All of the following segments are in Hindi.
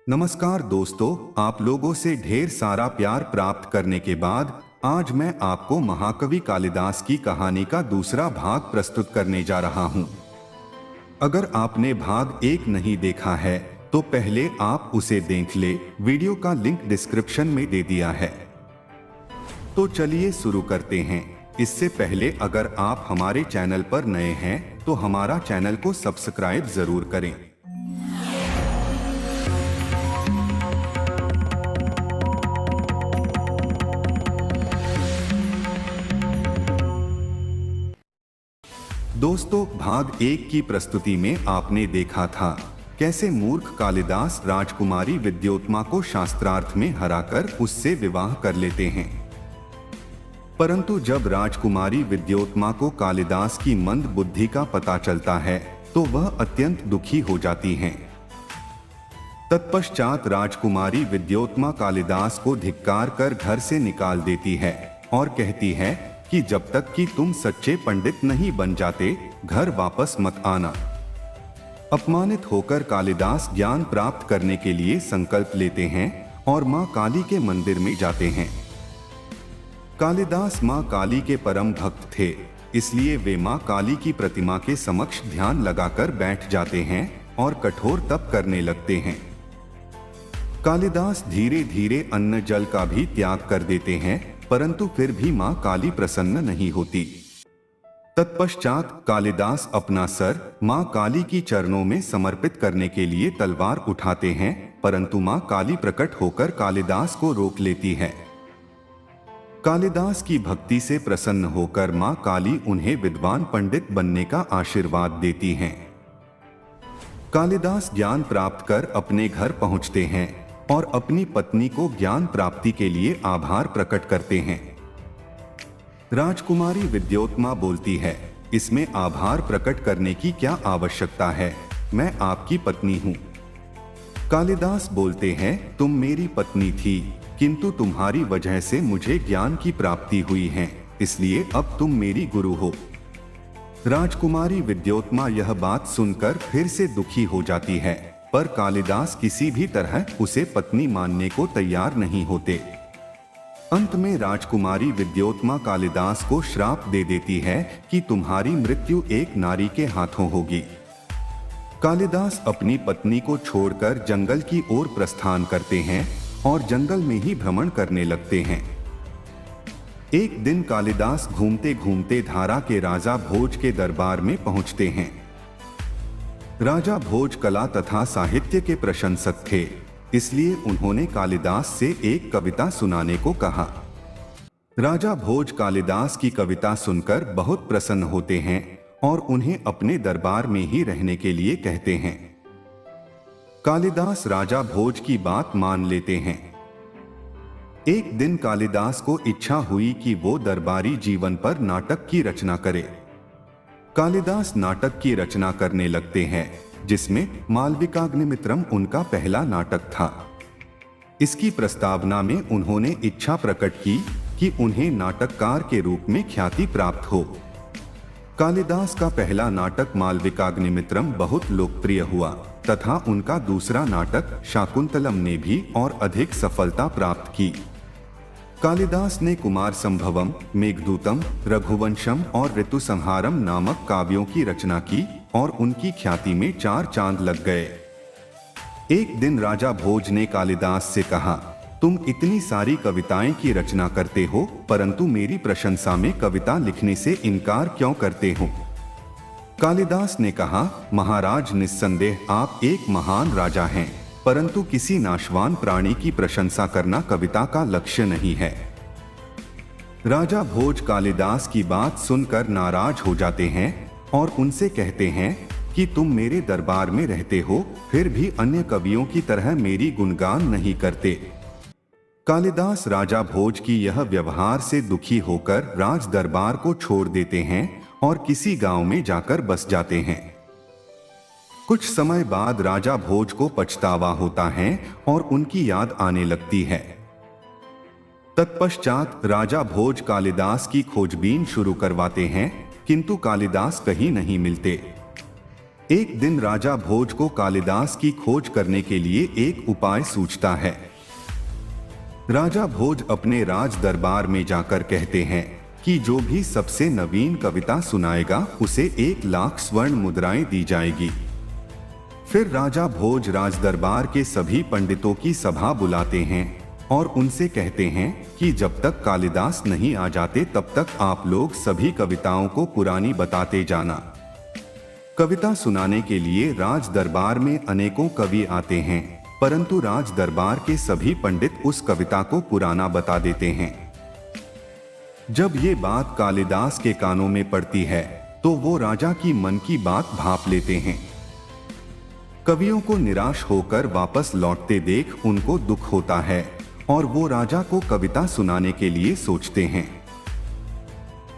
नमस्कार दोस्तों, आप लोगों से ढेर सारा प्यार प्राप्त करने के बाद आज मैं आपको महाकवि कालिदास की कहानी का दूसरा भाग प्रस्तुत करने जा रहा हूं। अगर आपने भाग 1 नहीं देखा है तो पहले आप उसे देख ले। वीडियो का लिंक डिस्क्रिप्शन में दे दिया है। तो चलिए शुरू करते हैं। इससे पहले अगर आप हमारे चैनल पर नए हैं तो हमारा चैनल को सब्सक्राइब जरूर करें। दोस्तों, भाग 1 की प्रस्तुति में आपने देखा था कैसे मूर्ख कालिदास राजकुमारी विद्योत्मा को शास्त्रार्थ में हराकर उससे विवाह कर लेते हैं। परंतु जब राजकुमारी विद्योत्मा को कालिदास की मंद बुद्धि का पता चलता है तो वह अत्यंत दुखी हो जाती हैं। तत्पश्चात राजकुमारी विद्योत्मा कालिदास को धिक्कार कर घर से निकाल देती है और कहती है कि जब तक कि तुम सच्चे पंडित नहीं बन जाते घर वापस मत आना। अपमानित होकर कालिदास ज्ञान प्राप्त करने के लिए संकल्प लेते हैं और मां काली के मंदिर में जाते हैं। कालिदास मां काली के परम भक्त थे, इसलिए वे मां काली की प्रतिमा के समक्ष ध्यान लगाकर बैठ जाते हैं और कठोर तप करने लगते हैं। कालिदास धीरे धीरे अन्न जल का भी त्याग कर देते हैं, परंतु फिर भी मां काली प्रसन्न नहीं होती। तत्पश्चात कालिदास अपना सर मां काली की चरणों में समर्पित करने के लिए तलवार उठाते हैं, परंतु मां काली प्रकट होकर कालिदास को रोक लेती है। कालिदास की भक्ति से प्रसन्न होकर मां काली उन्हें विद्वान पंडित बनने का आशीर्वाद देती हैं। कालिदास ज्ञान प्राप्त कर अपने घर पहुंचते हैं और अपनी पत्नी को ज्ञान प्राप्ति के लिए आभार प्रकट करते हैं। राजकुमारी विद्योत्मा बोलती है, इसमें आभार प्रकट करने की क्या आवश्यकता है, मैं आपकी पत्नी हूं। कालिदास बोलते हैं, तुम मेरी पत्नी थी, किंतु तुम्हारी वजह से मुझे ज्ञान की प्राप्ति हुई है, इसलिए अब तुम मेरी गुरु हो। राजकुमारी विद्योत्मा यह बात सुनकर फिर से दुखी हो जाती है, पर कालिदास किसी भी तरह उसे पत्नी मानने को तैयार नहीं होते। अंत में राजकुमारी विद्योत्मा कालिदास को श्राप दे देती है कि तुम्हारी मृत्यु एक नारी के हाथों होगी। कालिदास अपनी पत्नी को छोड़कर जंगल की ओर प्रस्थान करते हैं और जंगल में ही भ्रमण करने लगते हैं। एक दिन कालिदास घूमते घूमते धारा के राजा भोज के दरबार में पहुंचते हैं। राजा भोज कला तथा साहित्य के प्रशंसक थे, इसलिए उन्होंने कालिदास से एक कविता सुनाने को कहा। राजा भोज कालिदास की कविता सुनकर बहुत प्रसन्न होते हैं और उन्हें अपने दरबार में ही रहने के लिए कहते हैं। कालिदास राजा भोज की बात मान लेते हैं। एक दिन कालिदास को इच्छा हुई कि वो दरबारी जीवन पर नाटक की रचना करे। कालिदास नाटक की रचना करने लगते हैं, जिसमें मालविकाग्निमित्रम उनका पहला नाटक था। इसकी प्रस्तावना में उन्होंने इच्छा प्रकट की कि उन्हें नाटककार के रूप में ख्याति प्राप्त हो। कालिदास का पहला नाटक मालविकाग्निमित्रम बहुत लोकप्रिय हुआ तथा उनका दूसरा नाटक शाकुंतलम ने भी और अधिक सफलता प्राप्त की। कालिदास ने कुमार संभवम, मेघदूतम, रघुवंशम और ऋतुसंहारम नामक काव्यों की रचना की और उनकी ख्याति में 4 चांद लग गए। एक दिन राजा भोज ने कालिदास से कहा, तुम इतनी सारी कविताएं की रचना करते हो, परंतु मेरी प्रशंसा में कविता लिखने से इनकार क्यों करते हो? कालिदास ने कहा, महाराज, निस्संदेह आप एक महान राजा हैं, परंतु किसी नाशवान प्राणी की प्रशंसा करना कविता का लक्ष्य नहीं है। राजा भोज कालिदास की बात सुनकर नाराज हो जाते हैं और उनसे कहते हैं कि तुम मेरे दरबार में रहते हो, फिर भी अन्य कवियों की तरह मेरी गुणगान नहीं करते। कालिदास राजा भोज की यह व्यवहार से दुखी होकर राज दरबार को छोड़ देते हैं और किसी गांव में जाकर बस जाते हैं। कुछ समय बाद राजा भोज को पछतावा होता है और उनकी याद आने लगती है। तत्पश्चात राजा भोज कालिदास की खोजबीन शुरू करवाते हैं, किंतु कालिदास कहीं नहीं मिलते। एक दिन राजा भोज को कालिदास की खोज करने के लिए एक उपाय सूझता है। राजा भोज अपने राज दरबार में जाकर कहते हैं कि जो भी सबसे नवीन कविता सुनाएगा उसे 1,00,000 स्वर्ण मुद्राएं दी जाएगी। फिर राजा भोज राज दरबार के सभी पंडितों की सभा बुलाते हैं और उनसे कहते हैं कि जब तक कालिदास नहीं आ जाते तब तक आप लोग सभी कविताओं को पुरानी बताते जाना। कविता सुनाने के लिए राज दरबार में अनेकों कवि आते हैं, परंतु राज दरबार के सभी पंडित उस कविता को पुराना बता देते हैं। जब ये बात कालिदास के कानों में पड़ती है तो वो राजा की मन की बात भांप लेते हैं। कवियों को निराश होकर वापस लौटते देख उनको दुख होता है और वो राजा को कविता सुनाने के लिए सोचते हैं।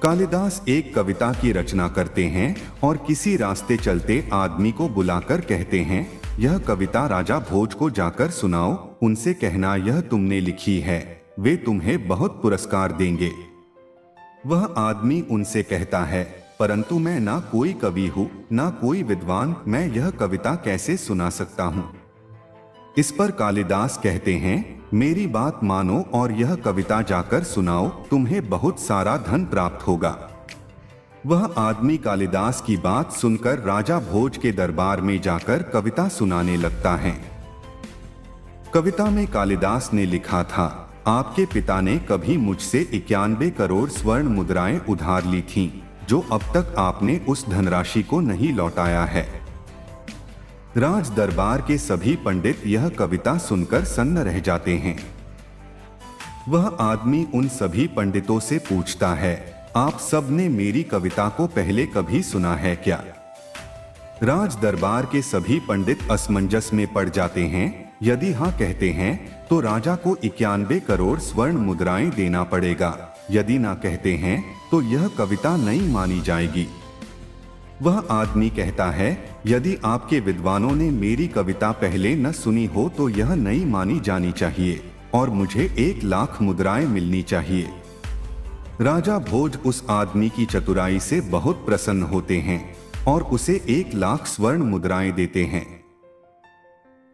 कालिदास एक कविता की रचना करते हैं और किसी रास्ते चलते आदमी को बुलाकर कहते हैं, यह कविता राजा भोज को जाकर सुनाओ, उनसे कहना यह तुमने लिखी है, वे तुम्हें बहुत पुरस्कार देंगे। वह आदमी उनसे कहता है, परंतु मैं ना कोई कवि हूँ ना कोई विद्वान, मैं यह कविता कैसे सुना सकता हूँ। इस पर कालिदास कहते हैं, मेरी बात मानो और यह कविता जाकर सुनाओ, तुम्हें बहुत सारा धन प्राप्त होगा। वह आदमी कालिदास की बात सुनकर राजा भोज के दरबार में जाकर कविता सुनाने लगता है। कविता में कालिदास ने लिखा था, आपके पिता ने कभी मुझसे 91 करोड़ स्वर्ण मुद्राएं उधार ली थीं, जो अब तक आपने उस धनराशि को नहीं लौटाया है। राज दरबार के सभी पंडित यह कविता सुनकर सन्न रह जाते हैं। वह आदमी उन सभी पंडितों से पूछता है, आप सब ने मेरी कविता को पहले कभी सुना है क्या? राज दरबार के सभी पंडित असमंजस में पड़ जाते हैं। यदि हाँ कहते हैं तो राजा को 91 करोड़ स्वर्ण मुद्राएं देना पड़ेगा, यदि ना कहते हैं तो यह कविता नहीं मानी जाएगी। वह आदमी कहता है, यदि आपके विद्वानों ने मेरी कविता पहले न सुनी हो तो यह नहीं मानी जानी चाहिए और मुझे 1,00,000 मुद्राएं मिलनी चाहिए। राजा भोज उस आदमी की चतुराई से बहुत प्रसन्न होते हैं और उसे 1,00,000 स्वर्ण मुद्राएं देते हैं।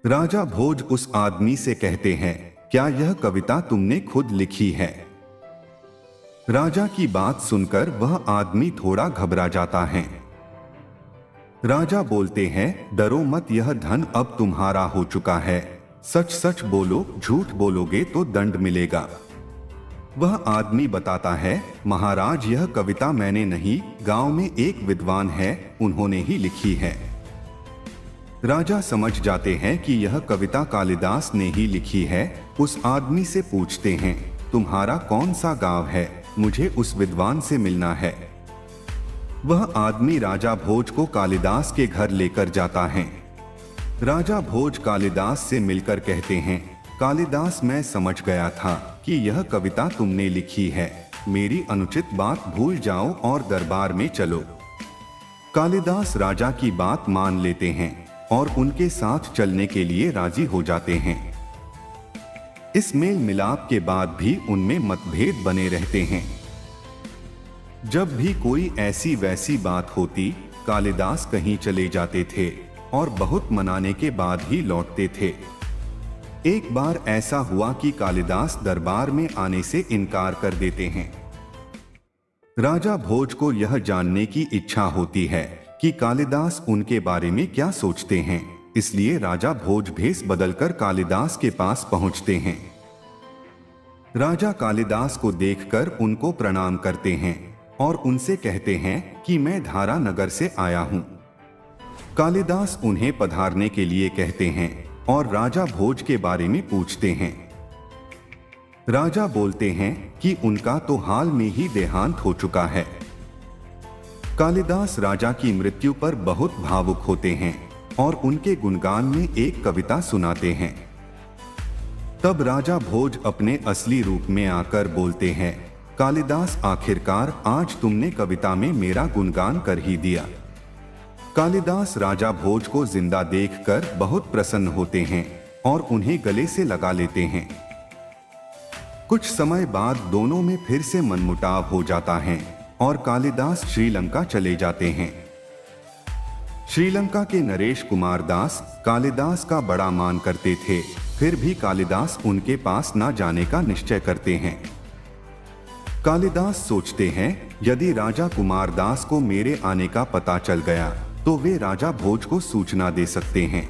राजा भोज उस आदमी से कहते हैं, क्या यह कविता तुमने खुद लिखी है? राजा की बात सुनकर वह आदमी थोड़ा घबरा जाता है। राजा बोलते हैं, डरो मत, यह धन अब तुम्हारा हो चुका है, सच सच बोलो, झूठ बोलोगे तो दंड मिलेगा। वह आदमी बताता है, महाराज यह कविता मैंने नहीं, गांव में एक विद्वान है, उन्होंने ही लिखी है। राजा समझ जाते हैं कि यह कविता कालिदास ने ही लिखी है। उस आदमी से पूछते हैं, तुम्हारा कौन सा गांव है, मुझे उस विद्वान से मिलना है। वह आदमी राजा भोज को कालिदास के घर लेकर जाता है। राजा भोज कालिदास से मिलकर कहते हैं, कालिदास, मैं समझ गया था कि यह कविता तुमने लिखी है, मेरी अनुचित बात भूल जाओ और दरबार में चलो। कालिदास राजा की बात मान लेते हैं और उनके साथ चलने के लिए राजी हो जाते हैं। इस मेल मिलाप के बाद भी उनमें मतभेद बने रहते हैं। जब भी कोई ऐसी वैसी बात होती, कालिदास कहीं चले जाते थे और बहुत मनाने के बाद ही लौटते थे। एक बार ऐसा हुआ कि कालिदास दरबार में आने से इनकार कर देते हैं। राजा भोज को यह जानने की इच्छा होती है कि कालिदास उनके बारे में क्या सोचते हैं, इसलिए राजा भोज भेष बदलकर कालिदास के पास पहुंचते हैं। राजा कालिदास को देखकर उनको प्रणाम करते हैं और उनसे कहते हैं कि मैं धारा नगर से आया हूं। कालिदास उन्हें पधारने के लिए कहते हैं और राजा भोज के बारे में पूछते हैं। राजा बोलते हैं कि उनका तो हाल में ही देहांत हो चुका है। कालिदास राजा की मृत्यु पर बहुत भावुक होते हैं और उनके गुणगान में एक कविता सुनाते हैं। तब राजा भोज अपने असली रूप में आकर बोलते हैं, कालिदास, आखिरकार आज तुमने कविता में मेरा गुणगान कर ही दिया। कालिदास राजा भोज को जिंदा देखकर बहुत प्रसन्न होते हैं और उन्हें गले से लगा लेते हैं। कुछ समय बाद दोनों में फिर से मनमुटाव हो जाता है और कालिदास श्रीलंका चले जाते हैं। श्रीलंका के नरेश कुमार दास कालिदास का बड़ा मान करते थे, फिर भी कालिदास उनके पास न जाने का निश्चय करते हैं। कालिदास सोचते हैं, यदि राजा कुमार दास को मेरे आने का पता चल गया तो वे राजा भोज को सूचना दे सकते हैं।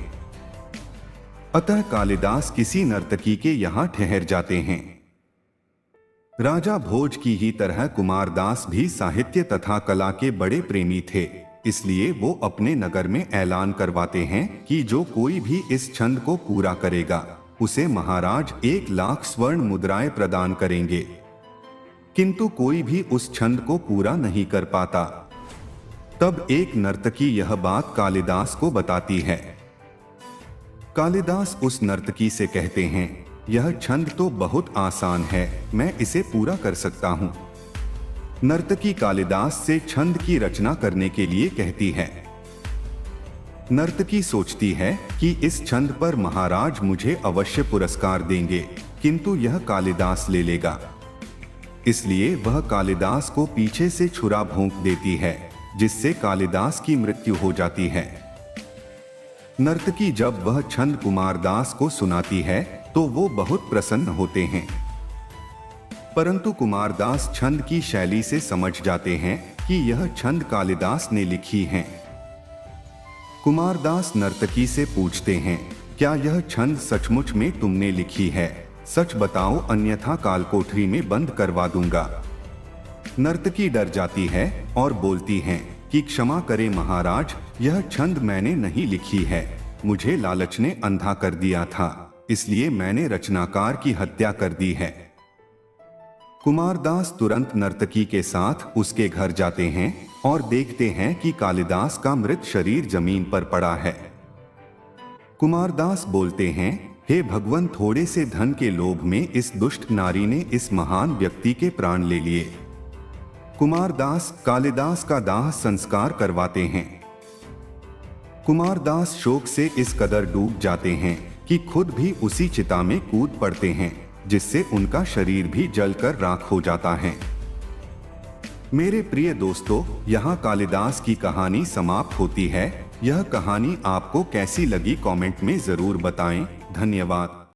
अतः कालिदास किसी नर्तकी के यहाँ ठहर जाते हैं। राजा भोज की ही तरह कुमार दास भी साहित्य तथा कला के बड़े प्रेमी थे, इसलिए वो अपने नगर में ऐलान करवाते हैं कि जो कोई भी इस छंद को पूरा करेगा उसे महाराज 1,00,000 स्वर्ण मुद्राएं प्रदान करेंगे। किंतु कोई भी उस छंद को पूरा नहीं कर पाता। तब एक नर्तकी यह बात कालिदास को बताती है। कालिदास उस नर्तकी से कहते हैं, यह छंद तो बहुत आसान है, मैं इसे पूरा कर सकता हूँ। नर्तकी कालिदास से छंद की रचना करने के लिए कहती है। नर्तकी सोचती है कि इस छंद पर महाराज मुझे अवश्य पुरस्कार देंगे, किंतु यह कालिदास ले लेगा। इसलिए वह कालिदास को पीछे से छुरा भोंक देती है, जिससे कालिदास की मृत्यु हो जाती है। नर्तकी जब वह छंद कुमार दास को सुनाती है तो वो बहुत प्रसन्न होते हैं, परंतु कुमार दास छंद की शैली से समझ जाते हैं कि यह छंद कालिदास ने लिखी है। कुमार दास नर्तकी से पूछते हैं, क्या यह छंद सचमुच में तुमने लिखी है? सच बताओ, अन्यथा कालकोठरी में बंद करवा दूंगा। नर्तकी डर जाती है और बोलती हैं कि क्षमा करें महाराज, यह छंद मैंने नहीं लिखी है, मुझे लालच ने अंधा कर दिया था, इसलिए मैंने रचनाकार की हत्या कर दी है। कुमार दास तुरंत नर्तकी के साथ उसके घर जाते हैं और देखते हैं कि कालिदास का मृत शरीर जमीन पर पड़ा है। कुमार दास बोलते हैं, हे भगवान, थोड़े से धन के लोभ में इस दुष्ट नारी ने इस महान व्यक्ति के प्राण ले लिए। कुमार दास कालिदास का दाह संस्कार करवाते हैं। कुमार दास शोक से इस कदर डूब जाते हैं कि खुद भी उसी चिता में कूद पड़ते हैं, जिससे उनका शरीर भी जलकर राख हो जाता है। मेरे प्रिय दोस्तों, यहाँ कालिदास की कहानी समाप्त होती है। यह कहानी आपको कैसी लगी कमेंट में जरूर बताएं। धन्यवाद।